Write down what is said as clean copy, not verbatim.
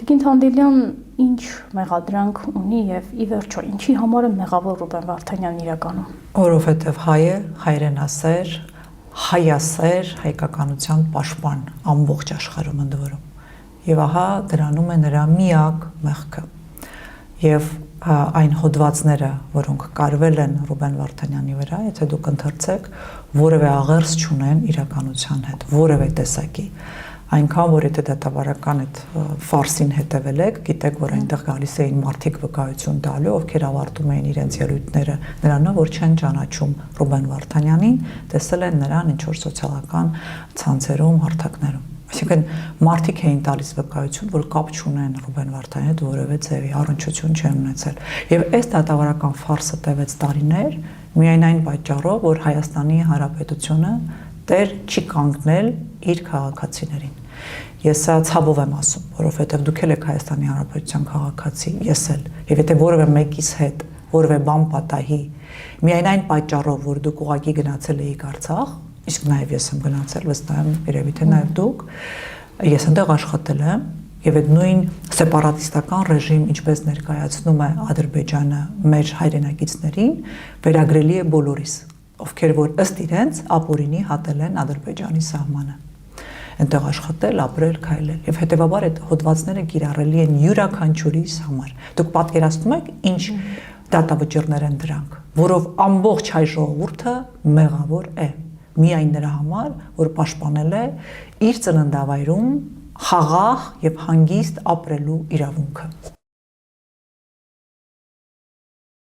Տիկին Թանդիլյան ինչ մեղադրանք ունի եւ ի վերջո ինչի համար է մեղավոր Ռուբեն Վարդանյանն իրականում։ Որովհետեւ հայ է, հայրենասեր, հայասեր, հայկականության պաշտպան ամբողջ աշխարհում ընդ որում։ Եվ ահա դրանում է նրա միակ մեղքը։ Եվ այն հոդվածները, որոնք կարվել են Ռուբեն Վարդանյանի վրա, եթե դուք ընթերցեք, որևէ աղերս չունեն իրականության հետ, որևէ տեսակի։ Այնքան որ եթե դատավարական այդ ֆարսին հետևել եք, գիտեք, որ այնտեղ գալիս էին մարդիկ վկայություն տալու, ովքեր ավարտում էին իրենց ելույթները նրանով, որ չեն ճանաչում Ռուբեն Վարդանյանին, տեսել են նրան ինչ-որ սոցիալական ցանցերում, հարթակներում։ Այսինքն մարդիկ էին տալիս վկայություն, որ կապ չունեն Ռուբեն Վարդանյանի հետ որևէ ձևի առնչություն չեն ունեցել։ Եվ այս դատավարական ֆարսը տևեց տարիներ, միայն այն պատճառով, որ Հայաստանի Հանրապետությունը դեռ չի կանգնել իր քաղաքացիներին։ Ես սա ցավով եմ ասում, որովհետև դուք եք Հայաստանի Հանրապետության քաղաքացի, ես էլ, եւ եթե որևէ մեկիս հետ որևէ բան պատահի, միայն այն պատճառով, որ դուք ուղղակի գնացել եք Արցախ, իսկ նաև ես եմ գնացել, վստահ եմ, երևի թե նաև դուք, ես այնտեղ աշխատել եմ, եւ այդ նույն սեպարատիստական ռեժիմ, ինչպես ներկայացնում է Ադրբեջանը մեր հայրենակիցներին, վերագրելի է բոլորիս, ովքեր որ ըստ իրենց ապօրինի հատել են Ադրբեջանի սահմանը։ Այնտեղ աշխատել, ապրել, քայլել, եւ հետեւաբար այդ հոդվածները կիրառելի են յուրաքանչյուրիս համար։ Դուք պատկերացնում եք ինչ դատավճիռներ են դրանք, որով ամբողջ հայ ժողովուրդը մեղավոր է։ Միայն նրա համար, որ պաշտպանել է իր ծննդավայրում խաղաղ եւ հանգիստ ապրելու իրավունքը։